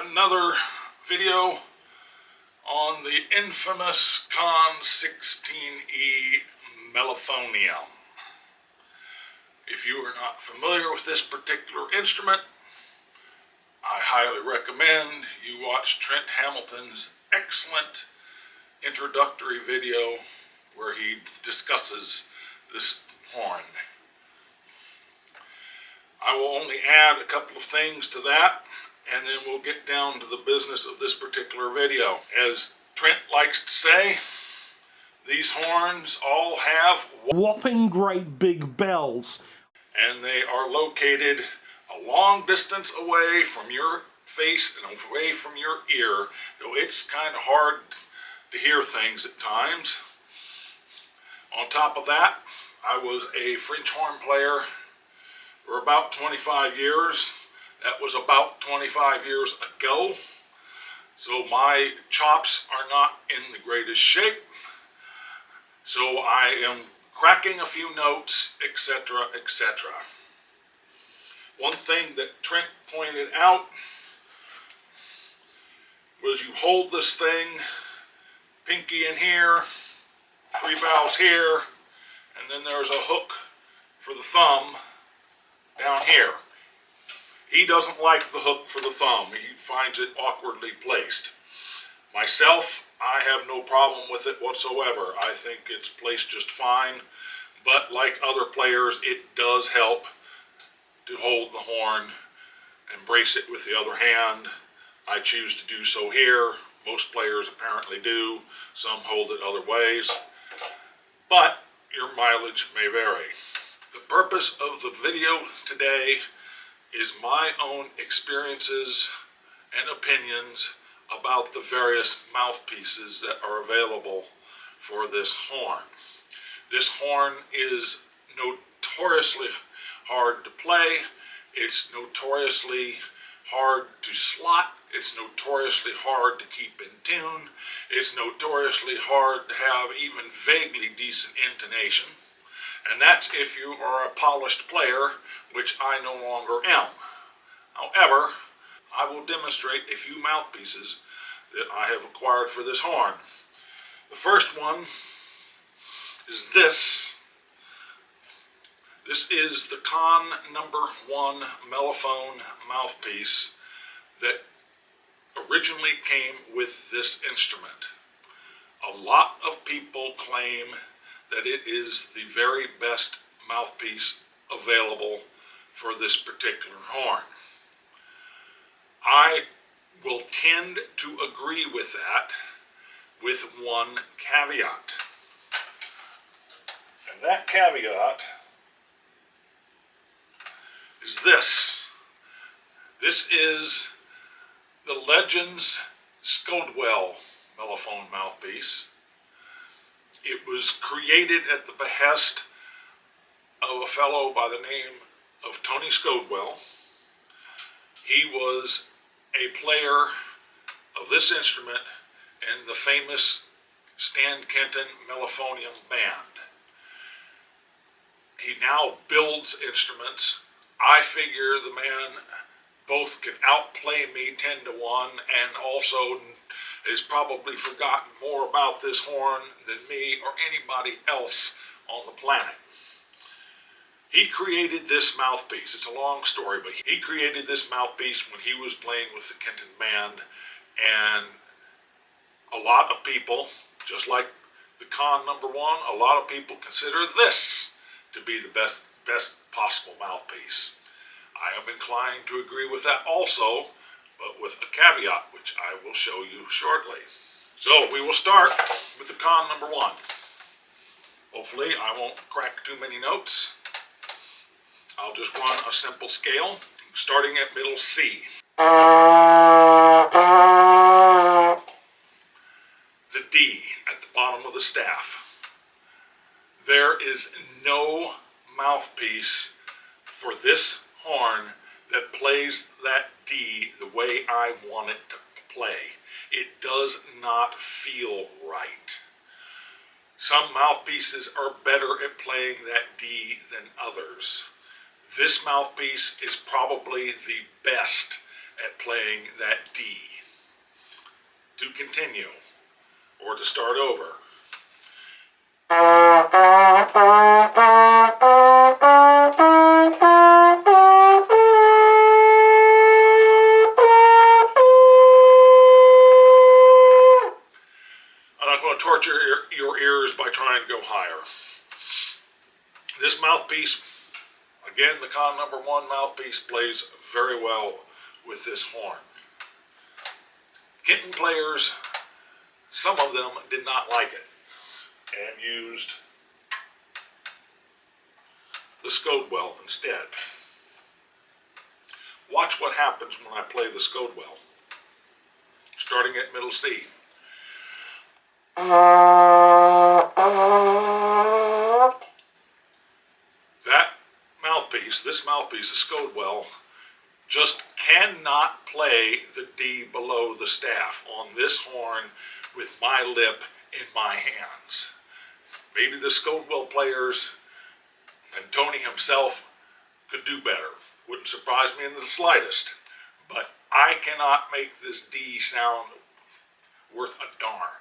another video on the infamous Conn 16E Mellophonium. If you are not familiar with this particular instrument, I highly recommend you watch Trent Hamilton's excellent introductory video where he discusses this horn. I will only add a couple of things to that, and then we'll get down to the business of this particular video. As Trent likes to say, these horns all have whopping great big bells, and they are located a long distance away from your face and away from your ear, so it's kind of hard to hear things at times. On top of that, I was a French horn player for about 25 years. That was about 25 years ago. So my chops are not in the greatest shape. So I am cracking a few notes, etc., etc. One thing that Trent pointed out was you hold this thing, pinky in here, 3 valves here, and then there's a hook for the thumb down here. He doesn't like the hook for the thumb. He finds it awkwardly placed. Myself, I have no problem with it whatsoever. I think it's placed just fine, but like other players, it does help to hold the horn and brace it with the other hand. I choose to do so here. Most players apparently do. Some hold it other ways, but your mileage may vary. The purpose of the video today is my own experiences and opinions about the various mouthpieces that are available for this horn. This horn is notoriously hard to play. It's notoriously hard to slot. It's notoriously hard to keep in tune. It's notoriously hard to have even vaguely decent intonation. And that's if you are a polished player, which I no longer am. However, I will demonstrate a few mouthpieces that I have acquired for this horn. The first one is this. This is the Conn #1 Mellophone mouthpiece that originally came with this instrument. A lot of people claim that it is the very best mouthpiece available for this particular horn. I will tend to agree with that, with one caveat. And that caveat is this. This is the Legends Scodewell Mellophone mouthpiece. It was created at the behest of a fellow by the name of Tony Scodewell. He was a player of this instrument in the famous Stan Kenton Mellophonium band. He now builds instruments. I figure the man both can outplay me 10-1 and also has probably forgotten more about this horn than me or anybody else on the planet. He created this mouthpiece. It's a long story, but he created this mouthpiece when he was playing with the Kenton band, and a lot of people, just like the Conn #1, a lot of people consider this to be the best possible mouthpiece. I am inclined to agree with that also, but with a caveat, which I will show you shortly. So we will start with the Conn #1. Hopefully I won't crack too many notes. I'll just run a simple scale, starting at middle C. The D at the bottom of the staff. There is no mouthpiece for this horn that plays that D the way I want it to play. It does not feel right. Some mouthpieces are better at playing that D than others. This mouthpiece is probably the best at playing that D. To continue, or to start over. I'm not going to torture your ears by trying to go higher. This mouthpiece, again, the Conn #1 mouthpiece, plays very well with this horn. Kitten players, some of them did not like it and used the Scodewell instead. Watch what happens when I play the Scodewell, starting at middle C. That mouthpiece, this mouthpiece, the Scodewell, just cannot play the D below the staff on this horn with my lip in my hands. Maybe the Scodewell players and Tony himself could do better. Wouldn't surprise me in the slightest. But I cannot make this D sound worth a darn.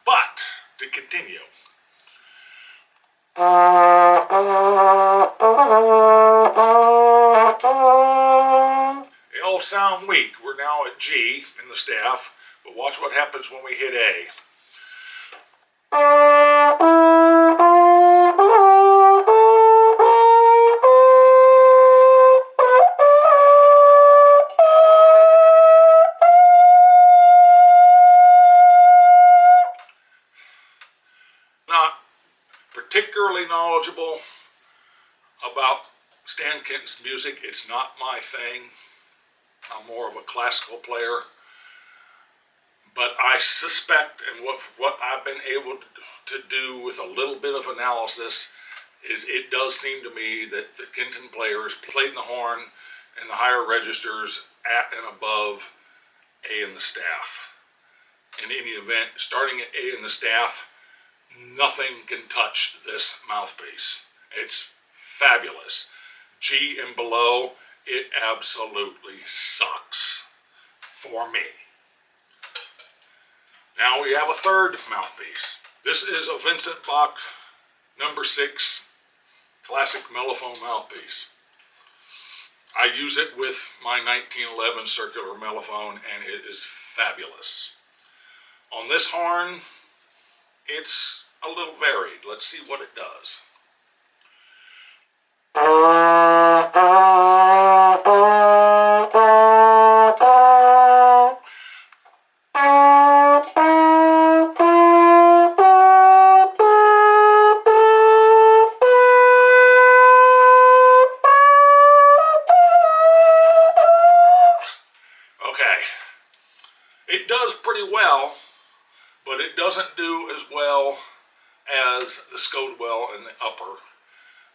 But, to continue. They all sound weak. We're now at G in the staff, but watch what happens when we hit A. Not particularly knowledgeable about Stan Kenton's music. It's not my thing. I'm more of a classical player. But I suspect, and what I've been able to do with a little bit of analysis, is it does seem to me that the Kenton players played the horn and the higher registers at and above A in the staff. In any event, starting at A in the staff, nothing can touch this mouthpiece. It's fabulous. G and below, it absolutely sucks for me. Now we have a third mouthpiece. This is a Vincent Bach #6 classic Mellophone mouthpiece. I use it with my 1911 circular Mellophone, and it is fabulous. On this horn, it's a little varied. Let's see what it does. Okay, it does pretty well, but it doesn't do as well as the Scodewell in the upper,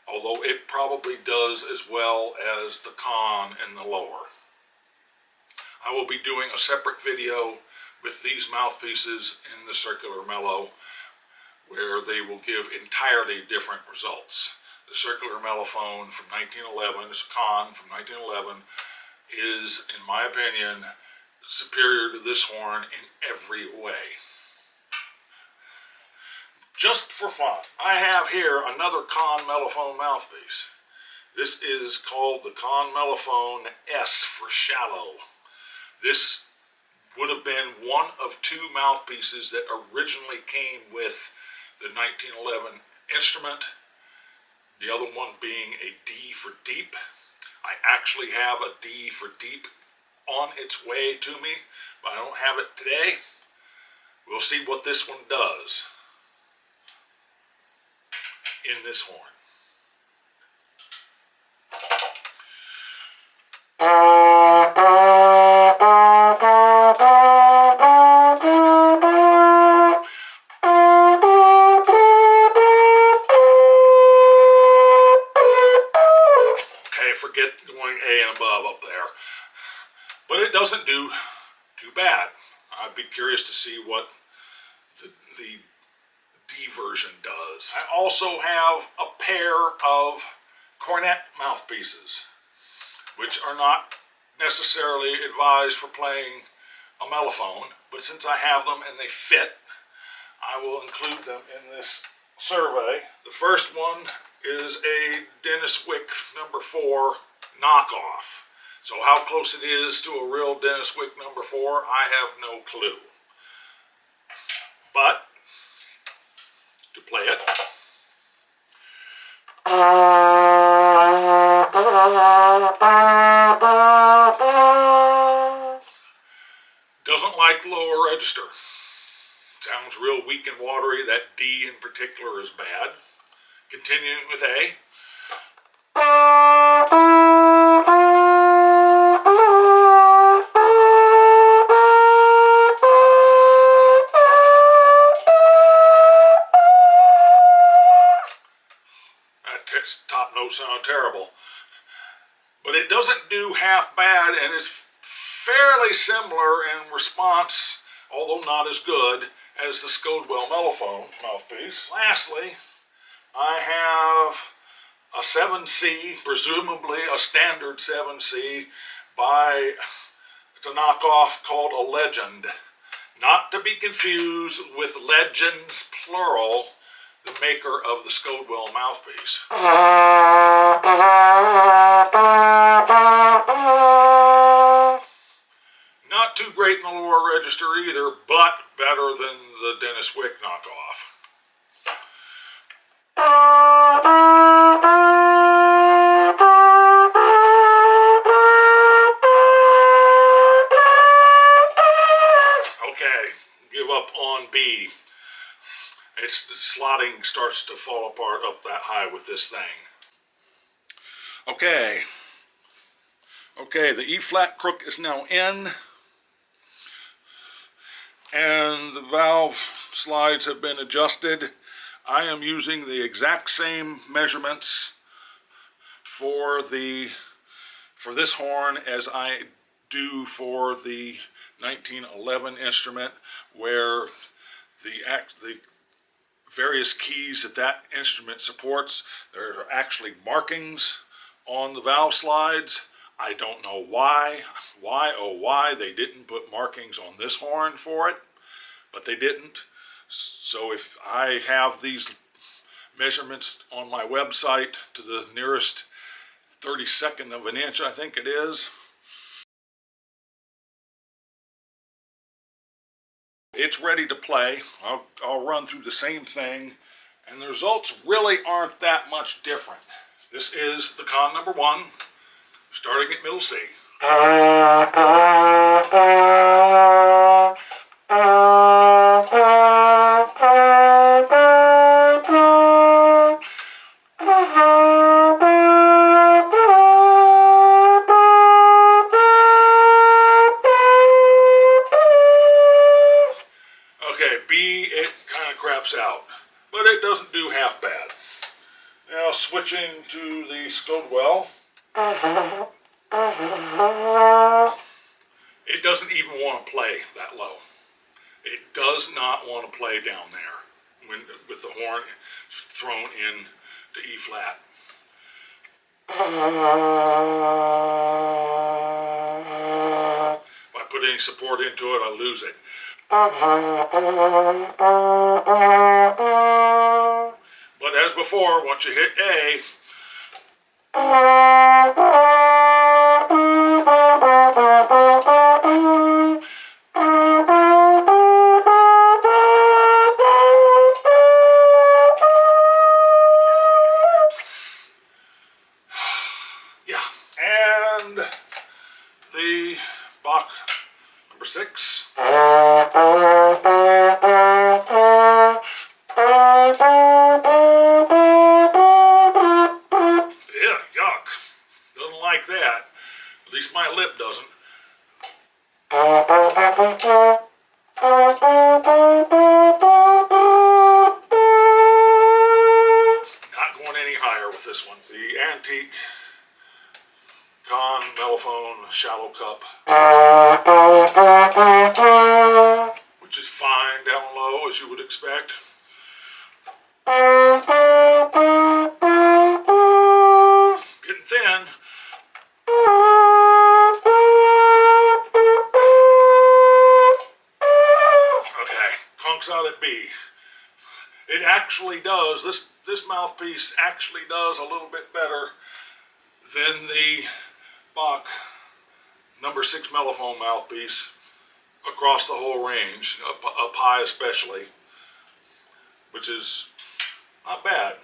although it probably does as well as the Conn in the lower. I will be doing a separate video with these mouthpieces in the circular mellow, where they will give entirely different results. The circular Mellophone from 1911, this Conn from 1911, is, in my opinion, superior to this horn in every way. Just for fun, I have here another Conn Mellophone mouthpiece. This is called the Conn Mellophone S for shallow. This would have been one of two mouthpieces that originally came with the 1911 instrument, the other one being a D for deep. I actually have a D for deep on its way to me, but I don't have it today. We'll see what this one does in this horn. Okay, forget going A and above up there. But it doesn't do too bad. I'd be curious to see what the D version does. I also have a pair of cornet mouthpieces, which are not necessarily advised for playing a mellophone, but since I have them and they fit, I will include them in this survey. The first one is a Dennis Wick number 4 knockoff. So how close it is to a real Dennis Wick number 4, I have no clue. But to play it, doesn't like the lower register. Sounds real weak and watery. That D in particular is bad. Continuing with A. That top note sounded terrible. But it doesn't do half bad, and is fairly similar in response, although not as good, as the Scodewell Mellophone mouthpiece. Lastly, I have a 7C, presumably a standard 7C, it's a knockoff called a Legend. Not to be confused with Legends, plural, the maker of the Scodewell mouthpiece. Not too great in the lower register either, but better than the Dennis Wick knockoff. Okay, give up on B. The slotting starts to fall apart up that high with this thing. Okay, the E flat crook is now in, and the valve slides have been adjusted. I am using the exact same measurements for this horn as I do for the 1911 instrument, where the various keys that instrument supports, there are actually markings on the valve slides. I don't know why they didn't put markings on this horn for it, but they didn't. So if I have these measurements on my website to the nearest 32nd of an inch, I think it is, it's ready to play. I'll run through the same thing, and the results really aren't that much different. This is the Conn number 1, starting at middle C. Okay, B, it kind of craps out, but it doesn't do half bad. Now switching to the Scodewell. It doesn't even want to play that low. It does not want to play down there with the horn thrown in to E flat. If I put any support into it, I lose it. But as before, once you hit A, yeah, and the Bach number 6. Like that. At least my lip doesn't. Not going any higher with this one. The antique Conn Mellophone Shallow Cup, which is fine down low, as you would expect. Getting thin. because this mouthpiece actually does a little bit better than the Bach number 6 Mellophone mouthpiece across the whole range, up high especially, which is not bad.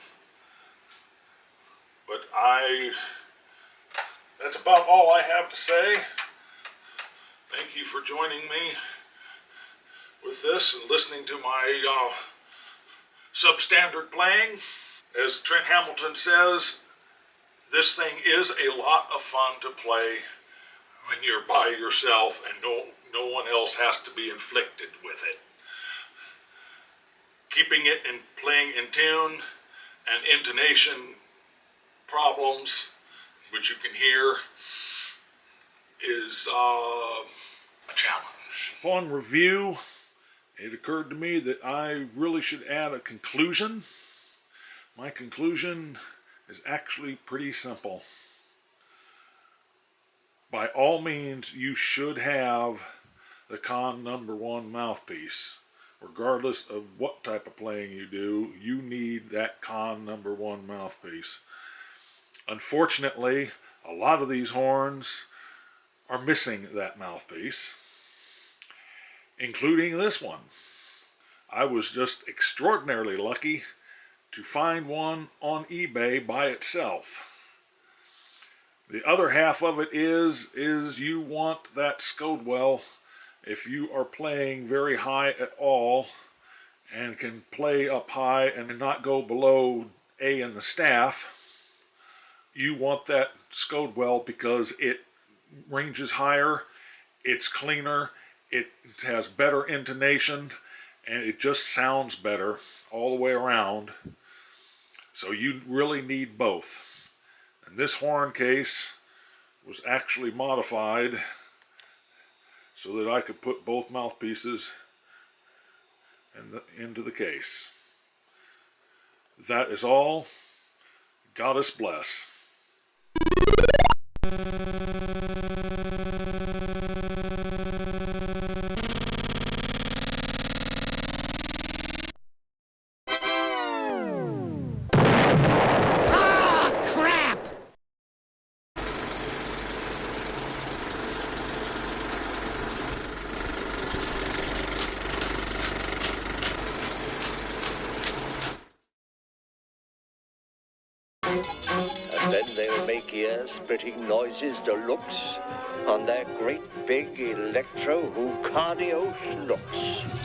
But that's about all I have to say. Thank you for joining me with this and listening to my substandard playing. As Trent Hamilton says, this thing is a lot of fun to play when you're by yourself and no one else has to be inflicted with it. Keeping it and playing in tune and intonation problems, which you can hear, is a challenge. Upon review, it occurred to me that I really should add a conclusion. My conclusion is actually pretty simple. By all means, you should have the Conn number 1 mouthpiece. Regardless of what type of playing you do, you need that Conn number 1 mouthpiece. Unfortunately, a lot of these horns are missing that mouthpiece, including this one. I was just extraordinarily lucky to find one on eBay by itself. The other half of it is you want that Scodewell if you are playing very high at all and can play up high and not go below A in the staff. You want that Scodewell because it ranges higher, it's cleaner, it has better intonation, and it just sounds better all the way around. So you really need both. And this horn case was actually modified so that I could put both mouthpieces into the case. That is all. God us bless. And then they'll make ear-splitting noises deluxe on their great big electro-Hucardio schnooks.